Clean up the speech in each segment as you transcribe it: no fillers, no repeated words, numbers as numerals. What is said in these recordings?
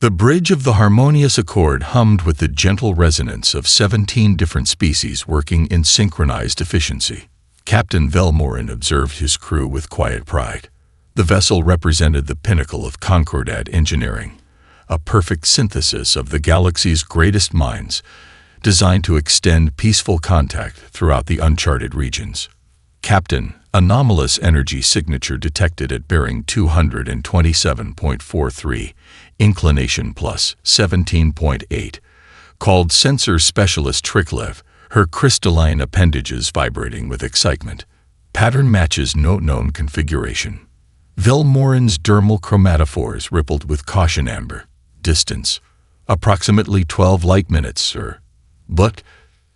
The bridge of the harmonious accord hummed with the gentle resonance of 17 different species working in synchronized efficiency. Captain Velmorin observed his crew with quiet pride. The vessel represented the pinnacle of Concordat engineering, a perfect synthesis of the galaxy's greatest minds, designed to extend peaceful contact throughout the uncharted regions. Captain, anomalous energy signature detected at bearing 227.43, inclination plus 17.8, called sensor specialist Triklev, her crystalline appendages vibrating with excitement. Pattern matches no known configuration. Velmorin's dermal chromatophores rippled with caution amber. Distance, approximately 12 light minutes, sir. But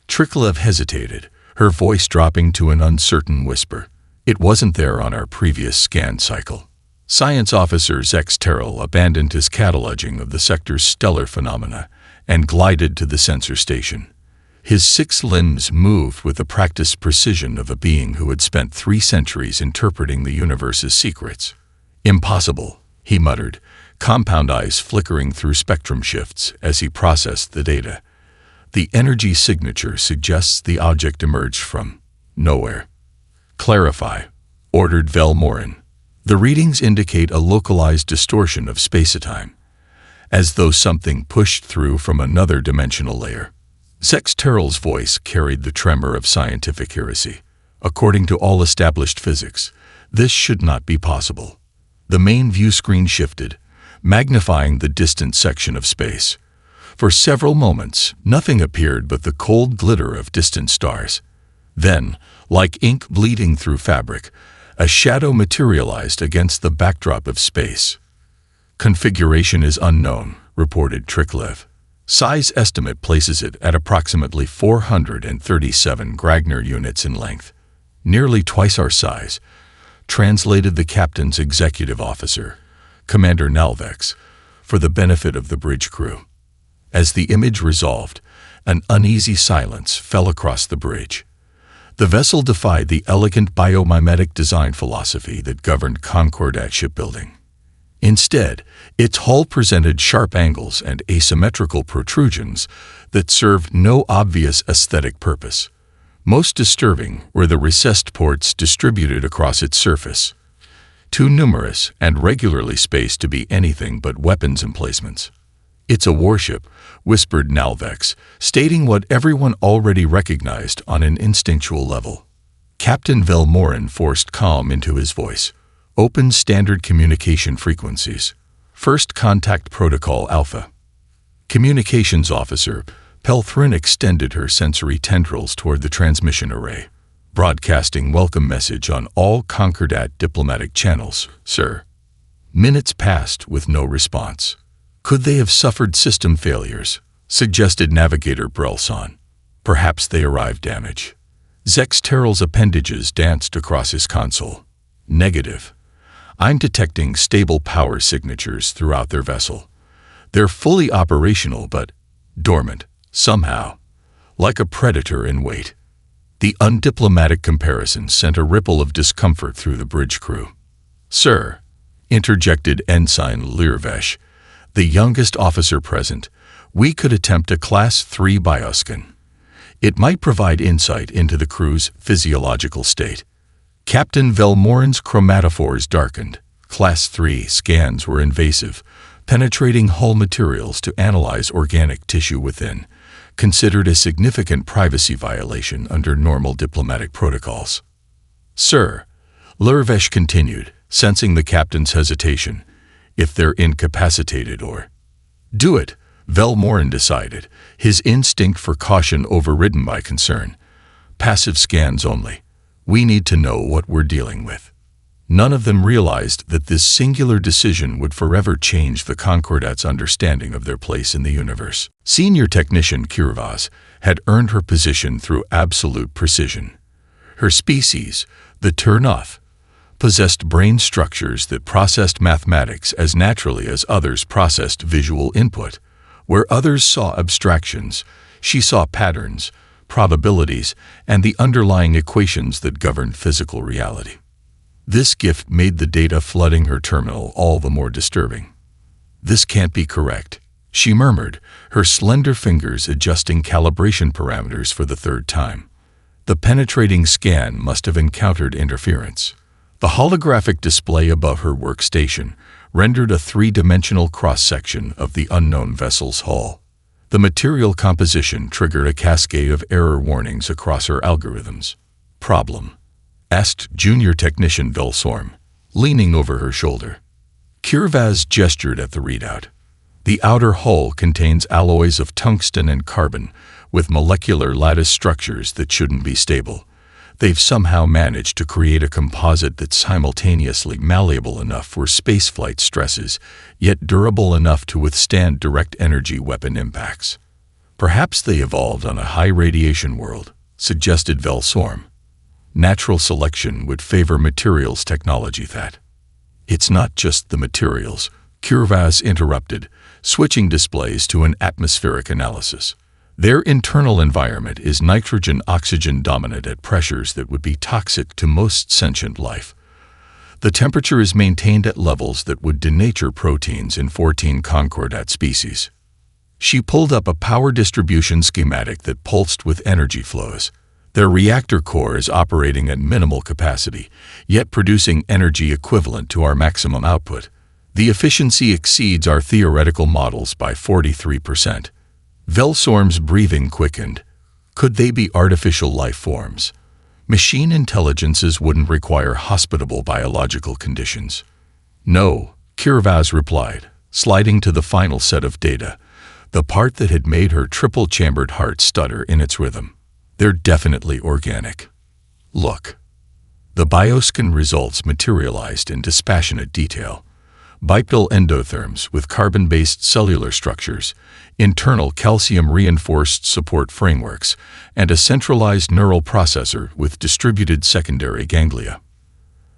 Triklev hesitated, her voice dropping to an uncertain whisper. It wasn't there on our previous scan cycle. Science Officer Zex Terrell abandoned his cataloging of the sector's stellar phenomena and glided to the sensor station. His 6 limbs moved with the practiced precision of a being who had spent 3 centuries interpreting the universe's secrets. Impossible, he muttered, compound eyes flickering through spectrum shifts as he processed the data. The energy signature suggests the object emerged from nowhere. Clarify, ordered Velmorin. The readings indicate a localized distortion of space-time, as though something pushed through from another dimensional layer. Zex Terrell's voice carried the tremor of scientific heresy. According to all established physics, this should not be possible. The main view screen shifted, magnifying the distant section of space. For several moments, nothing appeared but the cold glitter of distant stars. Then, like ink bleeding through fabric, a shadow materialized against the backdrop of space. Configuration is unknown, reported Triklev. Size estimate places it at approximately 437 Gragner units in length, nearly twice our size, translated the captain's executive officer, Commander Nalvex, for the benefit of the bridge crew. As the image resolved, an uneasy silence fell across the bridge. The vessel defied the elegant biomimetic design philosophy that governed Concordat shipbuilding. Instead, its hull presented sharp angles and asymmetrical protrusions that served no obvious aesthetic purpose. Most disturbing were the recessed ports distributed across its surface, too numerous and regularly spaced to be anything but weapons emplacements. "It's a warship," whispered Nalvex, stating what everyone already recognized on an instinctual level. Captain Velmorin forced calm into his voice. "Open standard communication frequencies. First contact protocol alpha." Communications officer Pelthrin extended her sensory tendrils toward the transmission array. "Broadcasting welcome message on all Concordat diplomatic channels, sir." Minutes passed with no response. Could they have suffered system failures? Suggested Navigator Brelson. Perhaps they arrived damaged. Zex Terrell's appendages danced across his console. Negative. I'm detecting stable power signatures throughout their vessel. They're fully operational but dormant, somehow, like a predator in wait. The undiplomatic comparison sent a ripple of discomfort through the bridge crew. "Sir," interjected Ensign Lirvesh, the youngest officer present, "we could attempt a Class 3 bioscan. It might provide insight into the crew's physiological state." Captain Velmorin's chromatophores darkened. Class 3 scans were invasive, penetrating hull materials to analyze organic tissue within, considered a significant privacy violation under normal diplomatic protocols. "Sir," Lirvesh continued, sensing the captain's hesitation, "if they're incapacitated or—" "Do it," Velmorin decided, his instinct for caution overridden by concern. "Passive scans only. We need to know what we're dealing with." None of them realized that this singular decision would forever change the Concordat's understanding of their place in the universe. Senior Technician Kirvaz had earned her position through absolute precision. Her species, the Turnoth, possessed brain structures that processed mathematics as naturally as others processed visual input. Where others saw abstractions, she saw patterns, probabilities, and the underlying equations that governed physical reality. This gift made the data flooding her terminal all the more disturbing. "This can't be correct," she murmured, her slender fingers adjusting calibration parameters for the third time. The penetrating scan must have encountered interference. The holographic display above her workstation rendered a three-dimensional cross-section of the unknown vessel's hull. The material composition triggered a cascade of error warnings across her algorithms. "Problem?" asked junior technician Velsorm, leaning over her shoulder. Kirvaz gestured at the readout. The outer hull contains alloys of tungsten and carbon, with molecular lattice structures that shouldn't be stable. They've somehow managed to create a composite that's simultaneously malleable enough for spaceflight stresses, yet durable enough to withstand direct energy weapon impacts. "Perhaps they evolved on a high-radiation world," suggested Velsorm. "Natural selection would favor materials technology that." "It's not just the materials," Kirvaz interrupted, switching displays to an atmospheric analysis. "Their internal environment is nitrogen-oxygen dominant at pressures that would be toxic to most sentient life. The temperature is maintained at levels that would denature proteins in 14 concordat species." She pulled up a power distribution schematic that pulsed with energy flows. Their reactor core is operating at minimal capacity, yet producing energy equivalent to our maximum output. The efficiency exceeds our theoretical models by 43%. Velsorm's breathing quickened. Could they be artificial life forms? Machine intelligences wouldn't require hospitable biological conditions. "No," Kirvaz replied, sliding to the final set of data, the part that had made her triple-chambered heart stutter in its rhythm. "They're definitely organic. Look." The bioscan results materialized in dispassionate detail. Bipedal endotherms with carbon-based cellular structures, internal calcium-reinforced support frameworks, and a centralized neural processor with distributed secondary ganglia.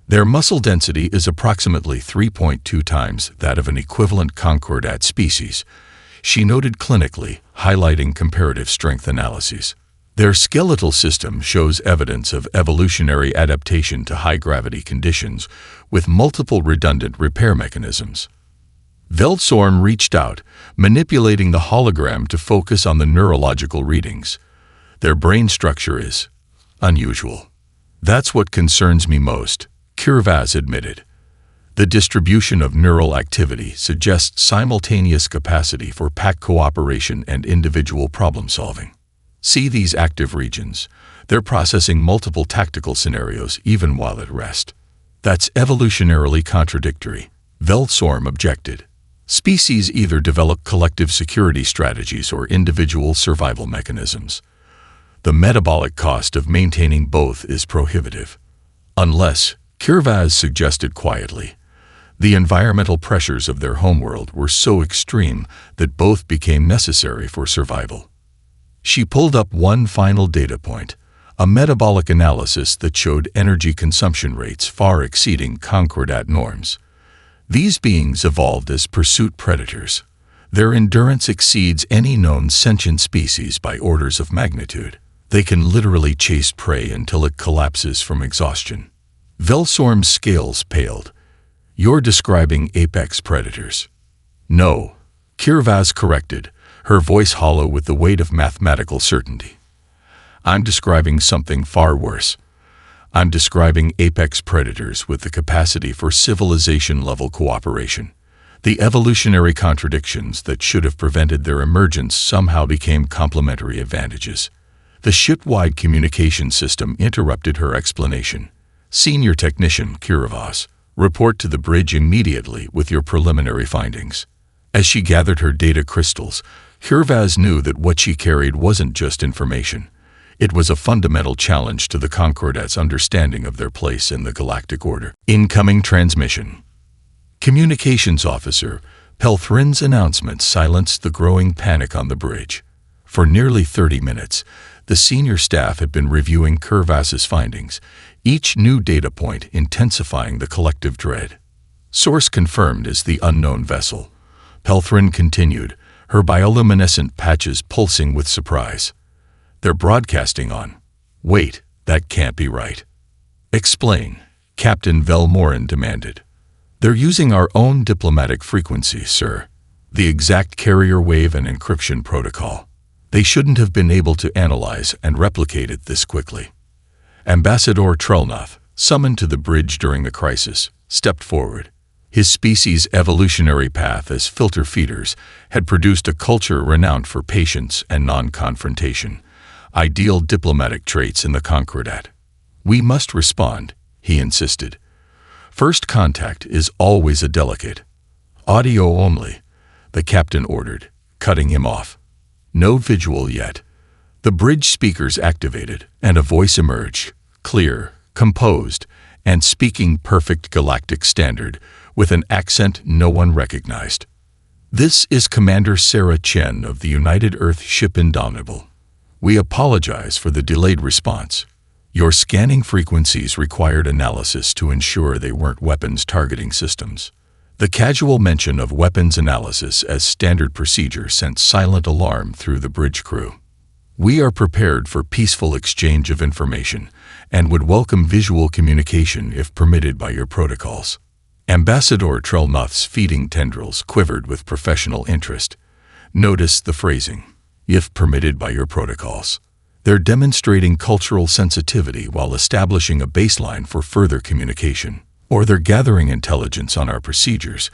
Their muscle density is approximately 3.2 times that of an equivalent concordat species, she noted clinically, highlighting comparative strength analyses. Their skeletal system shows evidence of evolutionary adaptation to high-gravity conditions, with multiple redundant repair mechanisms. Velsorm reached out, manipulating the hologram to focus on the neurological readings. "Their brain structure is unusual." "That's what concerns me most," Kirvaz admitted. "The distribution of neural activity suggests simultaneous capacity for pack cooperation and individual problem-solving. See these active regions. They're processing multiple tactical scenarios even while at rest." "That's evolutionarily contradictory," Velsorm objected. "Species either develop collective security strategies or individual survival mechanisms. The metabolic cost of maintaining both is prohibitive. Unless," Kirvaz suggested quietly, "the environmental pressures of their homeworld were so extreme that both became necessary for survival." She pulled up one final data point, a metabolic analysis that showed energy consumption rates far exceeding concordat norms. These beings evolved as pursuit predators. Their endurance exceeds any known sentient species by orders of magnitude. They can literally chase prey until it collapses from exhaustion. Velsorm's scales paled. "You're describing apex predators." "No," Kirvaz corrected, her voice hollow with the weight of mathematical certainty. "I'm describing something far worse. I'm describing apex predators with the capacity for civilization-level cooperation. The evolutionary contradictions that should have prevented their emergence somehow became complementary advantages." The ship-wide communication system interrupted her explanation. "Senior Technician Kirvaz, report to the bridge immediately with your preliminary findings." As she gathered her data crystals, Kirvaz knew that what she carried wasn't just information. It was a fundamental challenge to the Concordat's understanding of their place in the galactic order. Incoming transmission. Communications Officer Pelthrin's announcement silenced the growing panic on the bridge. For nearly 30 minutes, the senior staff had been reviewing Kirvaz's findings, each new data point intensifying the collective dread. "Source confirmed as the unknown vessel," Pelthrin continued, her bioluminescent patches pulsing with surprise. "They're broadcasting on." "Wait, that can't be right." "Explain," Captain Velmorin demanded. "They're using our own diplomatic frequency, sir," the exact carrier wave and encryption protocol. They shouldn't have been able to analyze and replicate it this quickly. Ambassador Trelnoth, summoned to the bridge during the crisis, stepped forward. His species' evolutionary path as filter feeders had produced a culture renowned for patience and non-confrontation, ideal diplomatic traits in the Concordat. "We must respond," he insisted. "First contact is always a delicate." "Audio only," the captain ordered, cutting him off. "No visual yet." The bridge speakers activated, and a voice emerged, clear, composed, and speaking perfect Galactic standard, with an accent no one recognized. "This is Commander Sarah Chen of the United Earth ship Indomitable. We apologize for the delayed response. Your scanning frequencies required analysis to ensure they weren't weapons targeting systems." The casual mention of weapons analysis as standard procedure sent silent alarm through the bridge crew. "We are prepared for peaceful exchange of information and would welcome visual communication if permitted by your protocols." Ambassador Trelnoth's feeding tendrils quivered with professional interest. Notice the phrasing, "if permitted by your protocols." They're demonstrating cultural sensitivity while establishing a baseline for further communication. "Or they're gathering intelligence on our procedures,"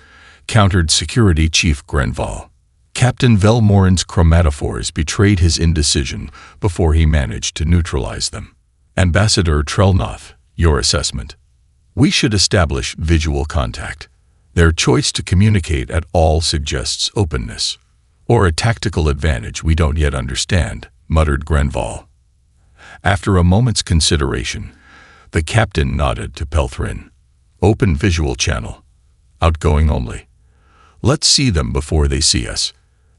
countered Security Chief Grenval. Captain Velmorin's chromatophores betrayed his indecision before he managed to neutralize them. "Ambassador Trelnoth, your assessment." "We should establish visual contact. Their choice to communicate at all suggests openness. Or a tactical advantage we don't yet understand," muttered Grenval. After a moment's consideration, the captain nodded to Pelthrin. "Open visual channel. Outgoing only. Let's see them before they see us."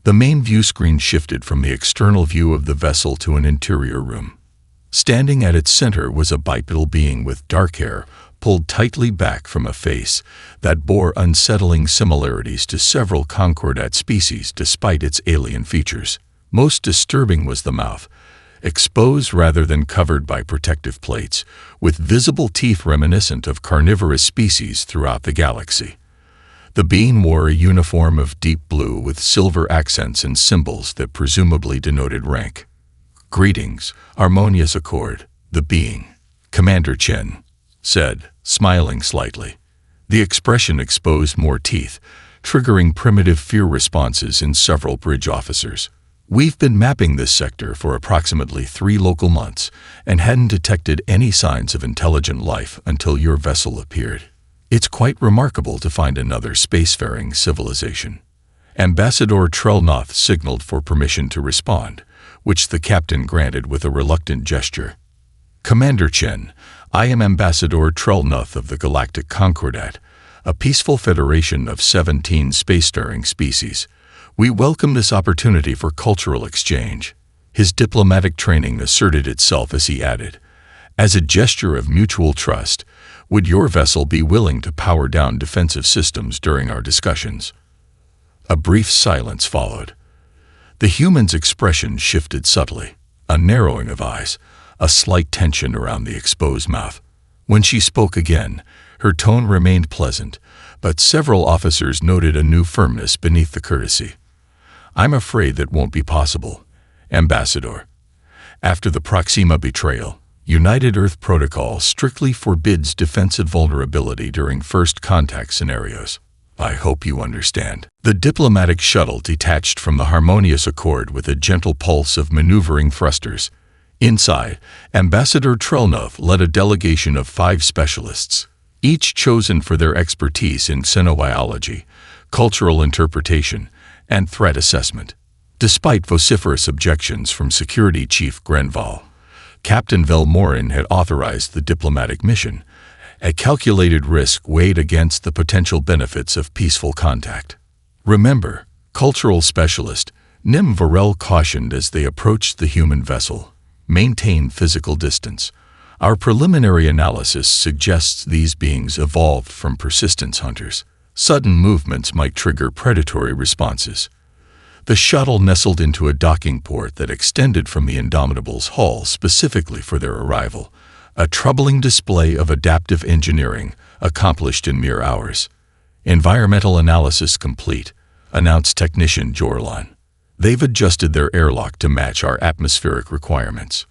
The main view screen shifted from the external view of the vessel to an interior room. Standing at its center was a bipedal being with dark hair pulled tightly back from a face that bore unsettling similarities to several Concordat species despite its alien features. Most disturbing was the mouth, exposed rather than covered by protective plates, with visible teeth reminiscent of carnivorous species throughout the galaxy. The being wore a uniform of deep blue with silver accents and symbols that presumably denoted rank. "Greetings, harmonious accord," the being, Commander Chen, said, smiling slightly. The expression exposed more teeth, triggering primitive fear responses in several bridge officers. "We've been mapping this sector for approximately 3 local months and hadn't detected any signs of intelligent life until your vessel appeared. It's quite remarkable to find another spacefaring civilization." Ambassador Trelnoth signaled for permission to respond, which the captain granted with a reluctant gesture. "Commander Chen, I am Ambassador Trelnoth of the Galactic Concordat, a peaceful federation of 17 spacefaring species. We welcome this opportunity for cultural exchange." His diplomatic training asserted itself as he added, "As a gesture of mutual trust, would your vessel be willing to power down defensive systems during our discussions?" A brief silence followed. The human's expression shifted subtly, a narrowing of eyes, a slight tension around the exposed mouth. When she spoke again, her tone remained pleasant, but several officers noted a new firmness beneath the courtesy. "I'm afraid that won't be possible, Ambassador. After the Proxima betrayal, United Earth Protocol strictly forbids defensive vulnerability during first contact scenarios. I hope you understand." The diplomatic shuttle detached from the harmonious accord with a gentle pulse of maneuvering thrusters. Inside, Ambassador Trelnoth led a delegation of 5 specialists, each chosen for their expertise in xenobiology, cultural interpretation, and threat assessment. Despite vociferous objections from Security Chief Grenval, Captain Velmorin had authorized the diplomatic mission. A calculated risk weighed against the potential benefits of peaceful contact. "Remember, cultural specialist Nim Varel cautioned as they approached the human vessel, maintain physical distance. Our preliminary analysis suggests these beings evolved from persistence hunters. Sudden movements might trigger predatory responses." The shuttle nestled into a docking port that extended from the Indomitable's hull specifically for their arrival, a troubling display of adaptive engineering accomplished in mere hours. Environmental analysis complete, announced technician Jorlan. "They've adjusted their airlock to match our atmospheric requirements.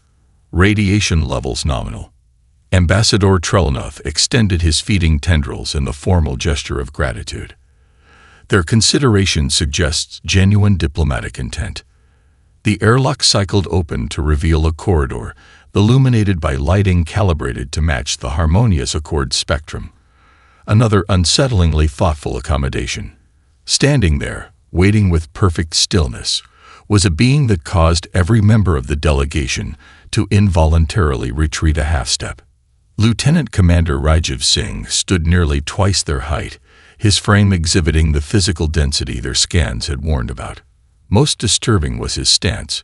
Radiation levels nominal." Ambassador Trelnoth extended his feeding tendrils in the formal gesture of gratitude. Their consideration suggests genuine diplomatic intent. The airlock cycled open to reveal a corridor, illuminated by lighting calibrated to match the harmonious Accord spectrum. Another unsettlingly thoughtful accommodation. Standing there, waiting with perfect stillness, was a being that caused every member of the delegation to involuntarily retreat a half-step. Lieutenant Commander Rajiv Singh stood nearly twice their height, his frame exhibiting the physical density their scans had warned about. Most disturbing was his stance,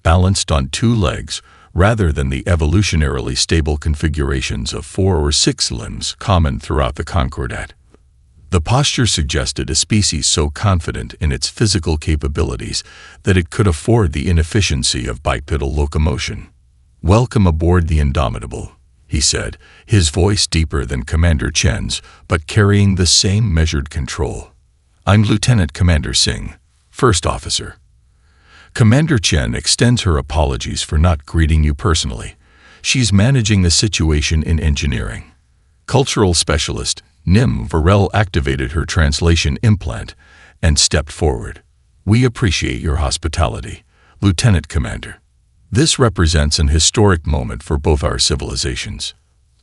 balanced on two legs, rather than the evolutionarily stable configurations of 4 or 6 limbs common throughout the Concordat. The posture suggested a species so confident in its physical capabilities that it could afford the inefficiency of bipedal locomotion. "Welcome aboard the Indomitable," he said, his voice deeper than Commander Chen's, but carrying the same measured control. "I'm Lieutenant Commander Singh, First Officer." Commander Chen extends her apologies for not greeting you personally. She's managing the situation in engineering. Cultural Specialist Nim Varel activated her translation implant and stepped forward. "We appreciate your hospitality, Lieutenant Commander. This represents an historic moment for both our civilizations."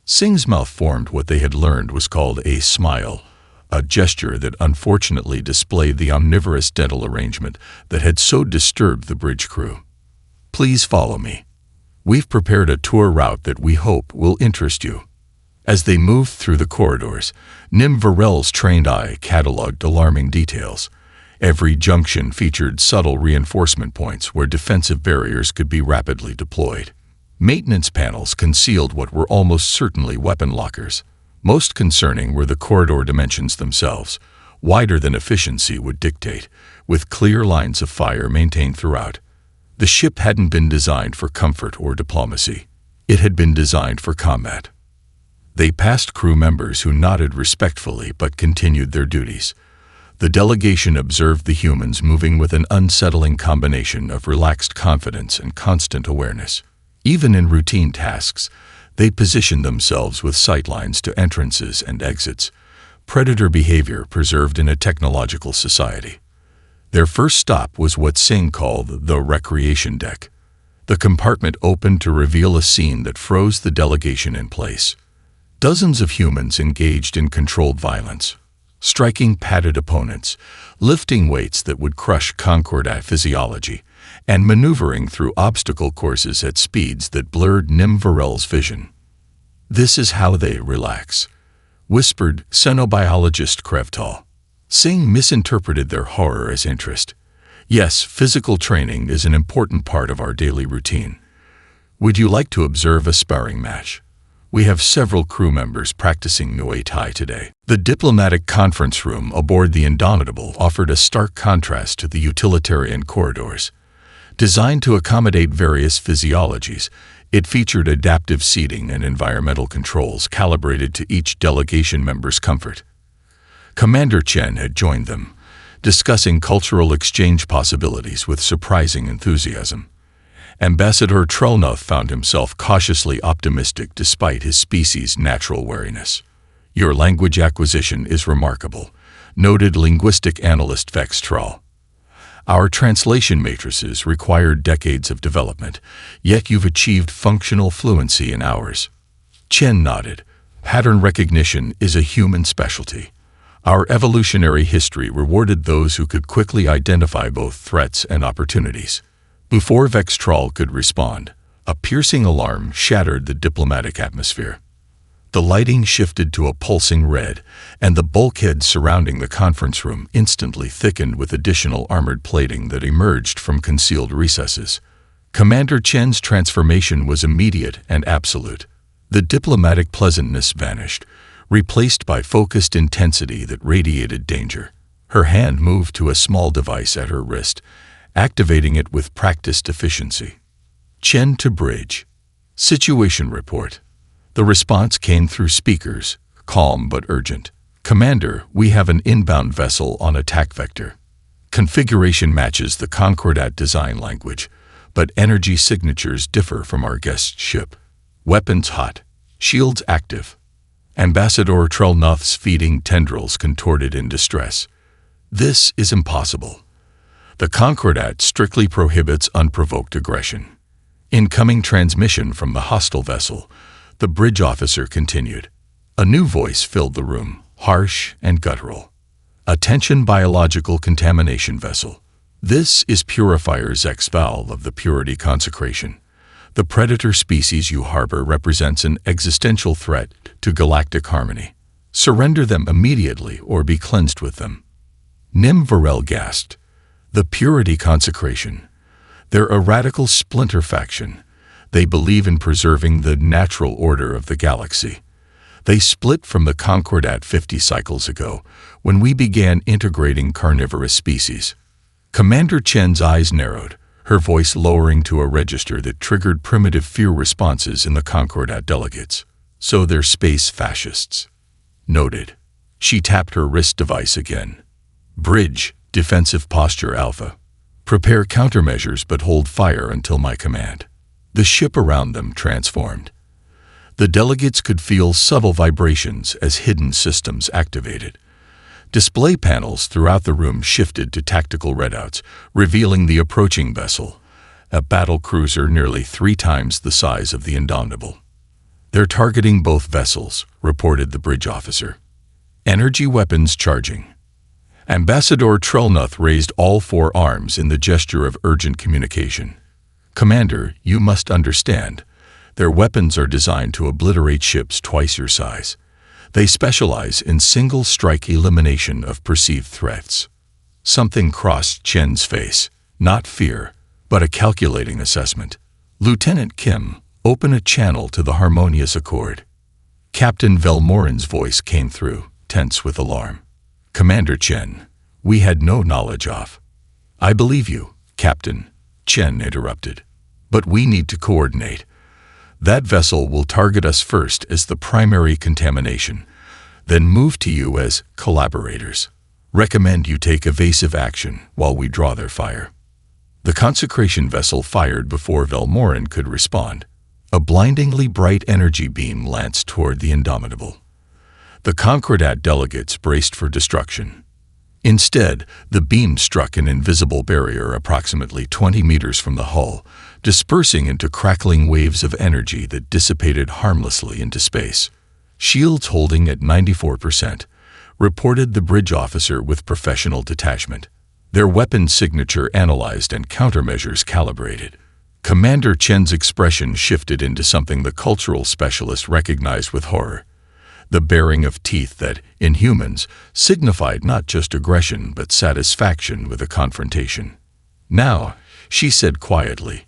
Singh's mouth formed what they had learned was called a smile, a gesture that unfortunately displayed the omnivorous dental arrangement that had so disturbed the bridge crew. "Please follow me. We've prepared a tour route that we hope will interest you." As they moved through the corridors, Nim Varel's trained eye cataloged alarming details. Every junction featured subtle reinforcement points where defensive barriers could be rapidly deployed. Maintenance panels concealed what were almost certainly weapon lockers. Most concerning were the corridor dimensions themselves, wider than efficiency would dictate, with clear lines of fire maintained throughout. The ship hadn't been designed for comfort or diplomacy. It had been designed for combat. They passed crew members who nodded respectfully but continued their duties. The delegation observed the humans moving with an unsettling combination of relaxed confidence and constant awareness. Even in routine tasks, they positioned themselves with sightlines to entrances and exits, predator behavior preserved in a technological society. Their first stop was what Singh called the recreation deck. The compartment opened to reveal a scene that froze the delegation in place. Dozens of humans engaged in controlled violence, striking padded opponents, lifting weights that would crush Concordat physiology, and maneuvering through obstacle courses at speeds that blurred Nim Varel's vision. "This is how they relax," whispered xenobiologist Krevtal. Singh misinterpreted their horror as interest. "Yes, physical training is an important part of our daily routine. Would you like to observe a sparring match? We have several crew members practicing Muay Thai today." The diplomatic conference room aboard the Indomitable offered a stark contrast to the utilitarian corridors. Designed to accommodate various physiologies, it featured adaptive seating and environmental controls calibrated to each delegation member's comfort. Commander Chen had joined them, discussing cultural exchange possibilities with surprising enthusiasm. Ambassador Trelnoth found himself cautiously optimistic despite his species' natural wariness. "Your language acquisition is remarkable," noted linguistic analyst Vex Trall. "Our translation matrices required decades of development, yet you've achieved functional fluency in hours." Chen nodded. "Pattern recognition is a human specialty. Our evolutionary history rewarded those who could quickly identify both threats and opportunities." Before Vex Trall could respond, a piercing alarm shattered the diplomatic atmosphere. The lighting shifted to a pulsing red, and the bulkhead surrounding the conference room instantly thickened with additional armored plating that emerged from concealed recesses. Commander Chen's transformation was immediate and absolute. The diplomatic pleasantness vanished, replaced by focused intensity that radiated danger. Her hand moved to a small device at her wrist, activating it with practiced efficiency. "Chen to bridge. Situation report." The response came through speakers, calm but urgent. "Commander, we have an inbound vessel on attack vector. Configuration matches the Concordat design language, but energy signatures differ from our guest ship. Weapons hot, shields active. Ambassador Trellnoth's feeding tendrils contorted in distress. This is impossible. The Concordat strictly prohibits unprovoked aggression. Incoming transmission from the hostile vessel, the bridge officer continued. A new voice filled the room, harsh and guttural. Attention biological contamination vessel. This is Purifier Zexval of the Purity Consecration. The predator species you harbor represents an existential threat to galactic harmony. Surrender them immediately or be cleansed with them. Nim Varel gasped. The Purity Consecration. They're a radical splinter faction. They believe in preserving the natural order of the galaxy. They split from the Concordat 50 cycles ago, when we began integrating carnivorous species. Commander Chen's eyes narrowed, her voice lowering to a register that triggered primitive fear responses in the Concordat delegates. So they're space fascists. Noted. She tapped her wrist device again. Bridge, defensive posture alpha. Prepare countermeasures but hold fire until my command. The ship around them transformed. The delegates could feel subtle vibrations as hidden systems activated. Display panels throughout the room shifted to tactical readouts, revealing the approaching vessel, a battle cruiser nearly 3 times the size of the Indomitable. They're targeting both vessels, reported the bridge officer. Energy weapons charging. Ambassador Trellnoth raised all 4 arms in the gesture of urgent communication. Commander, you must understand. Their weapons are designed to obliterate ships twice your size. They specialize in single-strike elimination of perceived threats. Something crossed Chen's face, not fear, but a calculating assessment. Lieutenant Kim, open a channel to the harmonious accord. Captain Velmorin's voice came through, tense with alarm. Commander Chen, we had no knowledge of. I believe you, Captain, Chen interrupted. But we need to coordinate. That vessel will target us first as the primary contamination, then move to you as collaborators. Recommend you take evasive action while we draw their fire. The consecration vessel fired before Velmorin could respond. A blindingly bright energy beam lanced toward the Indomitable. The Concordat delegates braced for destruction. Instead, the beam struck an invisible barrier approximately 20 meters from the hull, dispersing into crackling waves of energy that dissipated harmlessly into space. Shields holding at 94%, reported the bridge officer with professional detachment. Their weapon signature analyzed and countermeasures calibrated. Commander Chen's expression shifted into something the cultural specialist recognized with horror. The baring of teeth that, in humans, signified not just aggression but satisfaction with a confrontation. Now, she said quietly,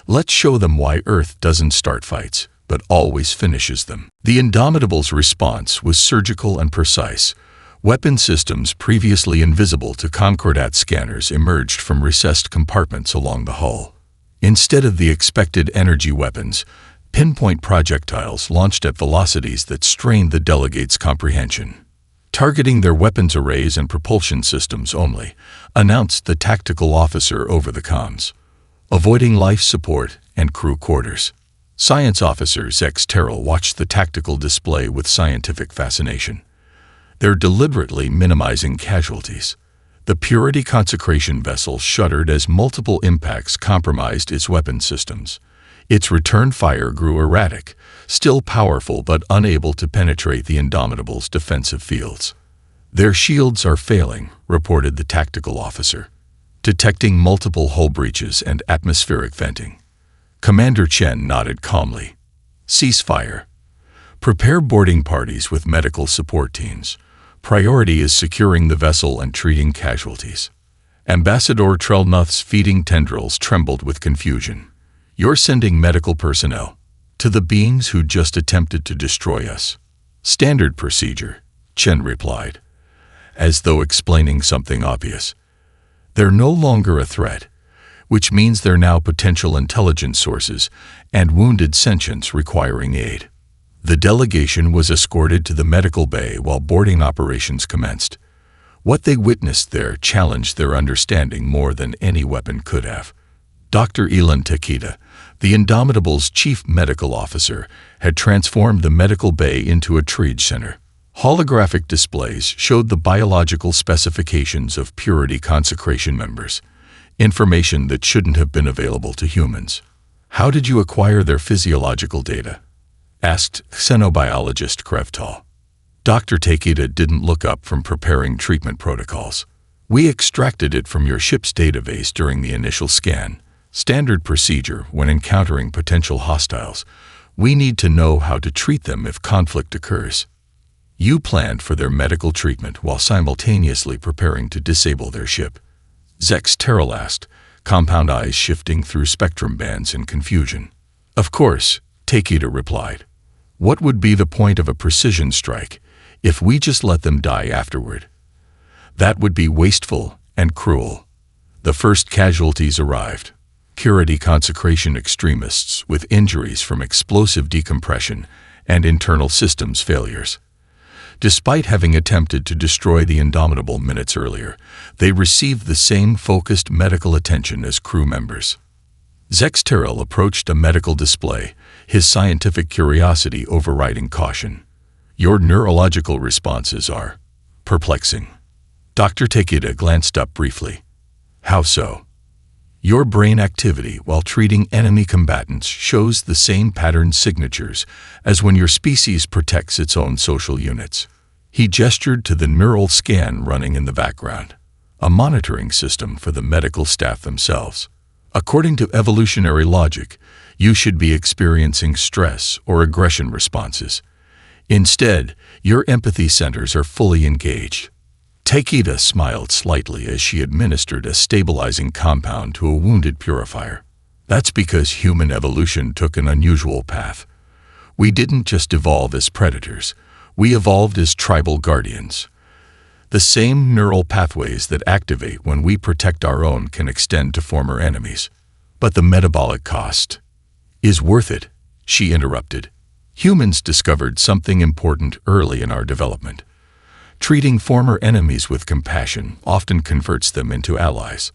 let's show them why Earth doesn't start fights, but always finishes them. The Indomitable's response was surgical and precise. Weapon systems previously invisible to Concordat scanners emerged from recessed compartments along the hull. Instead of the expected energy weapons, pinpoint projectiles launched at velocities that strained the delegates' comprehension. Targeting their weapons arrays and propulsion systems only, announced the tactical officer over the comms. Avoiding life support and crew quarters. Science officer Zex Terrell watched the tactical display with scientific fascination. They're deliberately minimizing casualties. The Purity Consecration vessel shuddered as multiple impacts compromised its weapon systems. Its return fire grew erratic, still powerful but unable to penetrate the Indomitable's defensive fields. Their shields are failing, reported the tactical officer, detecting multiple hull breaches and atmospheric venting. Commander Chen nodded calmly. Ceasefire. Prepare boarding parties with medical support teams. Priority is securing the vessel and treating casualties. Ambassador Trellnoth's feeding tendrils trembled with confusion. You're sending medical personnel to the beings who just attempted to destroy us. Standard procedure, Chen replied, as though explaining something obvious. They're no longer a threat, which means they're now potential intelligence sources and wounded sentients requiring aid. The delegation was escorted to the medical bay while boarding operations commenced. What they witnessed there challenged their understanding more than any weapon could have. Dr. Elon Takeda, the Indomitable's chief medical officer, had transformed the medical bay into a trade center. Holographic displays showed the biological specifications of purity consecration members, information that shouldn't have been available to humans. "How did you acquire their physiological data?" asked xenobiologist Krevtal. Dr. Takeda didn't look up from preparing treatment protocols. "We extracted it from your ship's database during the initial scan. Standard procedure when encountering potential hostiles. We need to know how to treat them if conflict occurs." You planned for their medical treatment while simultaneously preparing to disable their ship. Zex Terrell asked, compound eyes shifting through spectrum bands in confusion. "Of course," Takeda replied. "What would be the point of a precision strike if we just let them die afterward? That would be wasteful and cruel." The first casualties arrived. Purity consecration extremists with injuries from explosive decompression and internal systems failures. Despite having attempted to destroy the Indomitable minutes earlier, they received the same focused medical attention as crew members. Zex Terrell approached a medical display, his scientific curiosity overriding caution. "Your neurological responses are perplexing." Dr. Takeda glanced up briefly. "How so?" "Your brain activity while treating enemy combatants shows the same pattern signatures as when your species protects its own social units." He gestured to the neural scan running in the background, a monitoring system for the medical staff themselves. "According to evolutionary logic, you should be experiencing stress or aggression responses. Instead, your empathy centers are fully engaged." Takeda smiled slightly as she administered a stabilizing compound to a wounded purifier. "That's because human evolution took an unusual path. We didn't just evolve as predators, we evolved as tribal guardians. The same neural pathways that activate when we protect our own can extend to former enemies. But the metabolic cost is worth it," she interrupted. "Humans discovered something important early in our development. Treating former enemies with compassion often converts them into allies.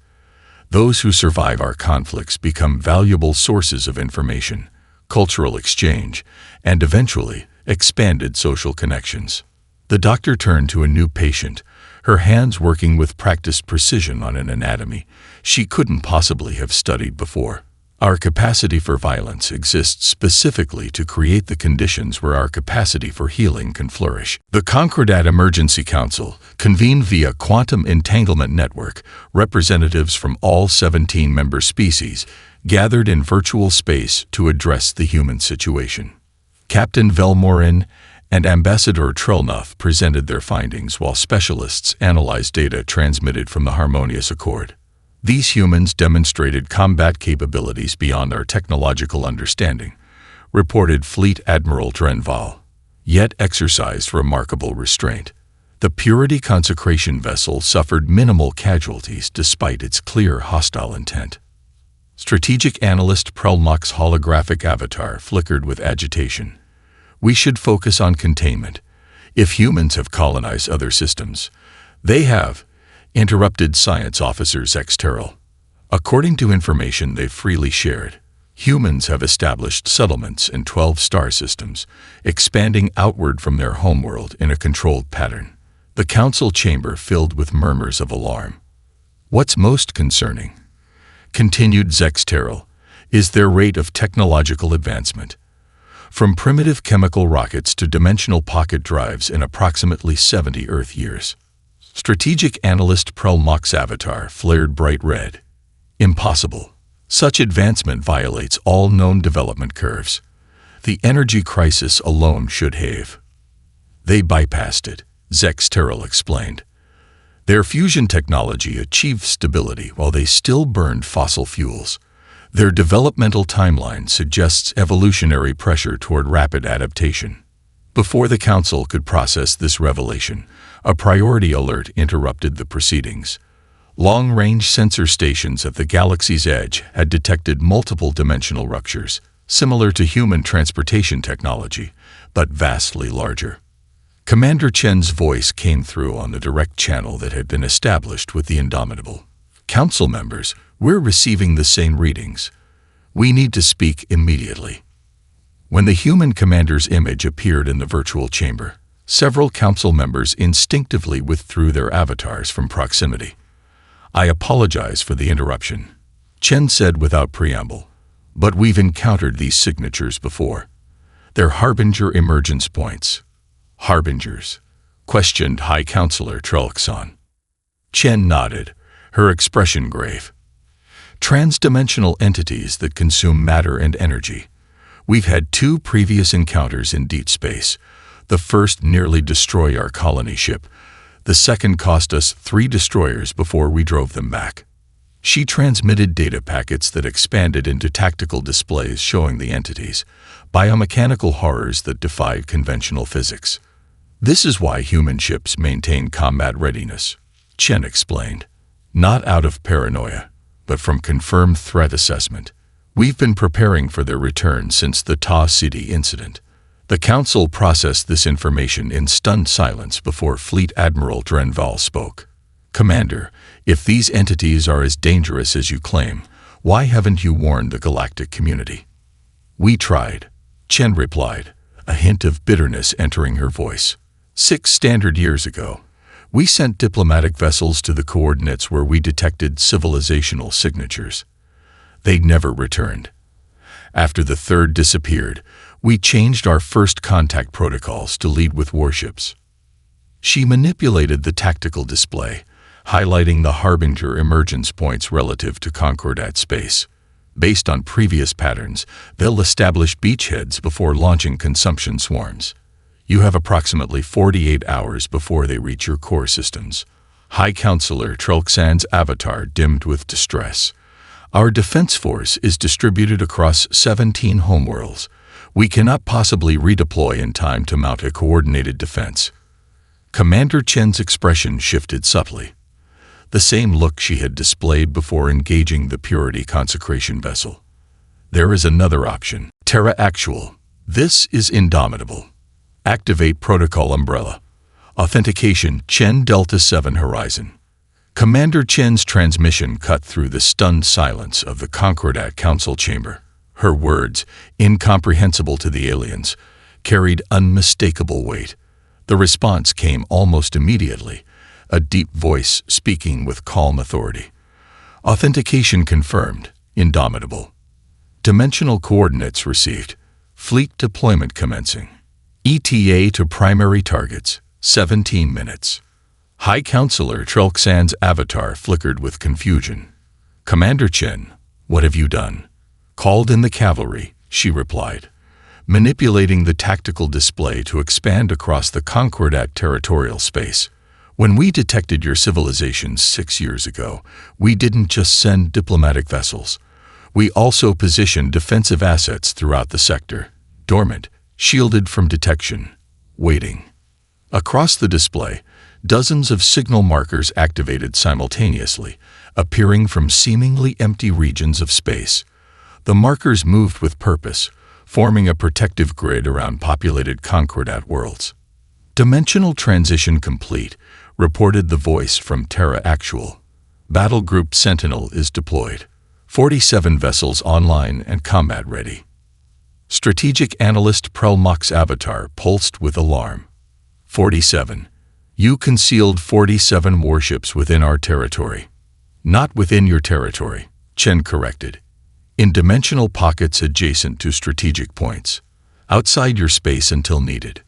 Those who survive our conflicts become valuable sources of information, cultural exchange, and eventually expanded social connections." The doctor turned to a new patient, her hands working with practiced precision on an anatomy she couldn't possibly have studied before. "Our capacity for violence exists specifically to create the conditions where our capacity for healing can flourish." The Concordat Emergency Council, convened via Quantum Entanglement Network, representatives from all 17 member species, gathered in virtual space to address the human situation. Captain Velmorin and Ambassador Trelnoff presented their findings while specialists analyzed data transmitted from the Harmonious Accord. "These humans demonstrated combat capabilities beyond our technological understanding," reported Fleet Admiral Drenval, "yet exercised remarkable restraint. The Purity Consecration vessel suffered minimal casualties despite its clear hostile intent." Strategic analyst Prelmock's holographic avatar flickered with agitation. "We should focus on containment. If humans have colonized other systems, they have," interrupted Science Officer Zex Terrell. "According to information they've freely shared, humans have established settlements in 12 star systems, expanding outward from their homeworld in a controlled pattern." The council chamber filled with murmurs of alarm. "What's most concerning," continued Zex Terrell, "is their rate of technological advancement. From primitive chemical rockets to dimensional pocket drives in approximately 70 Earth years." Strategic analyst Prelmock's avatar flared bright red. "Impossible. Such advancement violates all known development curves. The energy crisis alone should have." "They bypassed it," Zex Terrell explained. "Their fusion technology achieved stability while they still burned fossil fuels. Their developmental timeline suggests evolutionary pressure toward rapid adaptation." Before the council could process this revelation, a priority alert interrupted the proceedings. Long-range sensor stations at the galaxy's edge had detected multiple dimensional ruptures, similar to human transportation technology, but vastly larger. Commander Chen's voice came through on the direct channel that had been established with the Indomitable. Council members, we're receiving the same readings. We need to speak immediately. When the human commander's image appeared in the virtual chamber, several council members instinctively withdrew their avatars from proximity. I apologize for the interruption, Chen said without preamble, but we've encountered these signatures before. They're Harbinger emergence points. Harbingers? Questioned High Counselor Trelxon. Chen nodded, her expression grave. Transdimensional entities that consume matter and energy. We've had 2 previous encounters in deep space. The first nearly destroyed our colony ship. The second cost us 3 destroyers before we drove them back. She transmitted data packets that expanded into tactical displays showing the entities, biomechanical horrors that defied conventional physics. This is why human ships maintain combat readiness, Chen explained. Not out of paranoia, but from confirmed threat assessment. We've been preparing for their return since the Ta City incident. The Council processed this information in stunned silence before Fleet Admiral Drenval spoke. Commander, if these entities are as dangerous as you claim, why haven't you warned the galactic community? We tried, Chen replied, a hint of bitterness entering her voice. 6 standard years ago, we sent diplomatic vessels to the coordinates where we detected civilizational signatures. They never returned. After the 3rd disappeared, we changed our first contact protocols to lead with warships. She manipulated the tactical display, highlighting the Harbinger emergence points relative to Concordat space. Based on previous patterns, they'll establish beachheads before launching consumption swarms. You have approximately 48 hours before they reach your core systems. High Counselor Trelxan's avatar dimmed with distress. Our defense force is distributed across 17 homeworlds. We cannot possibly redeploy in time to mount a coordinated defense. Commander Chen's expression shifted subtly. The same look she had displayed before engaging the Purity Consecration vessel. There is another option. Terra Actual. This is Indomitable. Activate Protocol Umbrella. Authentication Chen Delta 7 Horizon. Commander Chen's transmission cut through the stunned silence of the Concordat Council chamber. Her words, incomprehensible to the aliens, carried unmistakable weight. The response came almost immediately, a deep voice speaking with calm authority. Authentication confirmed. Indomitable. Dimensional coordinates received. Fleet deployment commencing. ETA to primary targets, 17 minutes. High Counselor Trelxan's avatar flickered with confusion. Commander Chen, what have you done? Called in the cavalry, she replied, manipulating the tactical display to expand across the Concordat territorial space. When we detected your civilizations 6 years ago, we didn't just send diplomatic vessels. We also positioned defensive assets throughout the sector, dormant, shielded from detection, waiting. Across the display, dozens of signal markers activated simultaneously, appearing from seemingly empty regions of space. The markers moved with purpose, forming a protective grid around populated Concordat worlds. Dimensional transition complete, reported the voice from Terra Actual. Battle Group Sentinel is deployed. 47 vessels online and combat ready. Strategic Analyst Prelmox's avatar pulsed with alarm. 47. You concealed 47 warships within our territory. Not within your territory, Chen corrected. In dimensional pockets adjacent to strategic points. Outside your space until needed.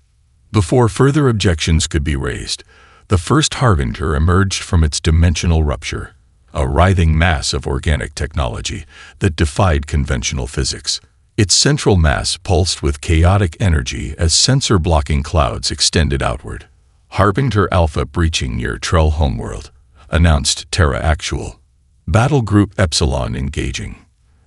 Before further objections could be raised, the first Harbinger emerged from its dimensional rupture, a writhing mass of organic technology that defied conventional physics. Its central mass pulsed with chaotic energy as sensor-blocking clouds extended outward. Harbinger Alpha breaching near Trell homeworld, announced Terra Actual. Battle Group Epsilon engaging.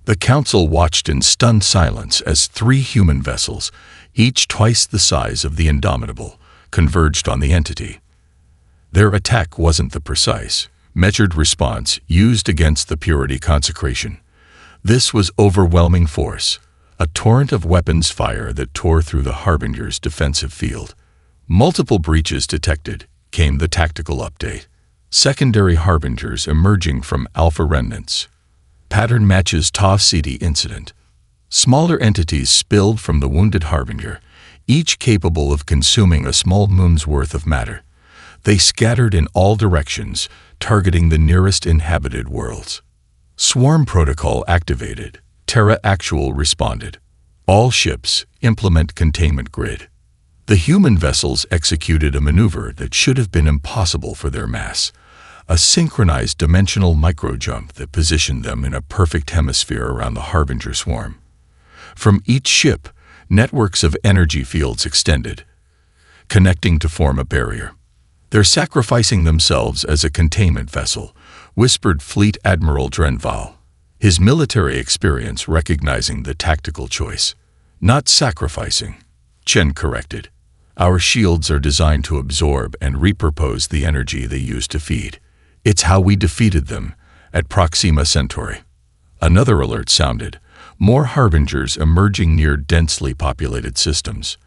The Council watched in stunned silence as 3 human vessels, each twice the size of the Indomitable, converged on the entity. Their attack wasn't the precise, measured response used against the Purity Consecration. This was overwhelming force, a torrent of weapons fire that tore through the Harbinger's defensive field. Multiple breaches detected, came the tactical update. Secondary harbingers emerging from alpha remnants. Pattern matches Tau Ceti incident. Smaller entities spilled from the wounded harbinger, each capable of consuming a small moon's worth of matter. They scattered in all directions, targeting the nearest inhabited worlds. Swarm protocol activated. Terra Actual responded. All ships, implement containment grid. The human vessels executed a maneuver that should have been impossible for their mass. A synchronized dimensional microjump that positioned them in a perfect hemisphere around the Harbinger swarm. From each ship, networks of energy fields extended, connecting to form a barrier. "They're sacrificing themselves as a containment vessel," whispered Fleet Admiral Drenval, his military experience recognizing the tactical choice. "Not sacrificing," Chen corrected. "Our shields are designed to absorb and repurpose the energy they use to feed. It's how we defeated them at Proxima Centauri." Another alert sounded. More harbingers emerging near densely populated systems.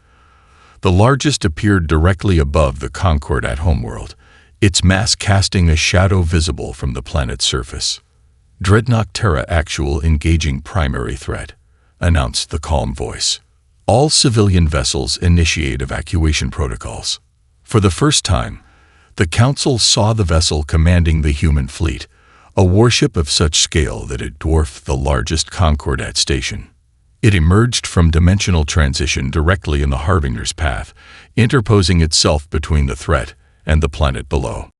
The largest appeared directly above the Concord at Homeworld, its mass casting a shadow visible from the planet's surface. "Dreadnought Terra Actual engaging primary threat," announced the calm voice. "All civilian vessels initiate evacuation protocols." For the first time, the Council saw the vessel commanding the human fleet, a warship of such scale that it dwarfed the largest Concordat station. It emerged from dimensional transition directly in the Harbinger's path, interposing itself between the threat and the planet below.